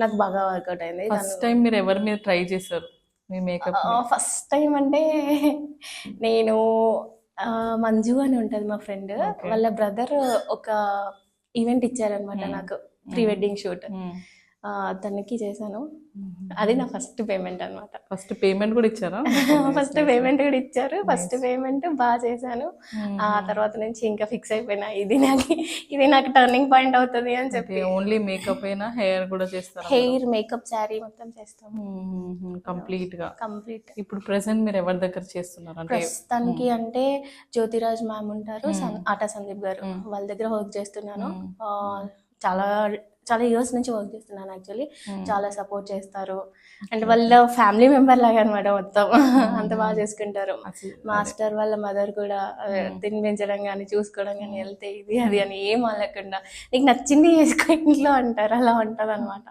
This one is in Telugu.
నాకు బాగా వర్కౌట్ అయింది. ఫస్ట్ టైం మీరు ఎవరి మీద ట్రై చేశారు మీ మేకప్? ఫస్ట్ టైం అంటే నేను మంజు అని ఉంటుంది మా ఫ్రెండ్, Okay. వాళ్ళ బ్రదర్ ఒక ఈవెంట్ ఇచ్చారనమాట నాకు, ప్రీ వెడ్డింగ్ షూట్. తనకి చేశాను. అది నా ఫస్ట్ పేమెంట్ అనమాట. ఫస్ట్ పేమెంట్ కూడా ఇచ్చారా? ఫస్ట్ పేమెంట్ కూడా ఇచ్చారు. ఫస్ట్ పేమెంట్ బాగా చేశాను. ఆ తర్వాత నుంచి ఇంకా ఫిక్స్ అయిపోయినా ఇది నాకు టర్నింగ్ పాయింట్ అవుతుంది అని చెప్పి. ఓన్లీ మేకప్ అయినా హెయిర్ కూడా చేస్తారా? హెయిర్, మేకప్, శారీ మొత్తం చేస్తాము కంప్లీట్ గా. కంప్లీట్. ఇప్పుడు ప్రెసెంట్ మీరు ఎవరి దగ్గర చేస్తున్నారు? అంటే ప్రస్తుతానికి అంటే జ్యోతిరాజ్ మ్యామ్ ఉంటారు, ఆటా సందీప్ గారు, వాళ్ళ దగ్గర వర్క్ చేస్తున్నాను. చాలా చాలా ఇయర్స్ నుంచి వర్క్ చేస్తున్నాను యాక్చువల్లీ. చాలా సపోర్ట్ చేస్తారు, అండ్ వాళ్ళ ఫ్యామిలీ మెంబర్ లాగా అనమాట మొత్తం. అంత బాగా చేసుకుంటారు. మాస్టర్ వాళ్ళ మదర్ కూడా తినిపించడం కానీ చూసుకోవడం కానీ, వెళ్తే ఇది అది అని ఏం అనకుండా నీకు నచ్చింది చేసుకో ఇంట్లో అంటారు, అలా ఉంటుంది అనమాట.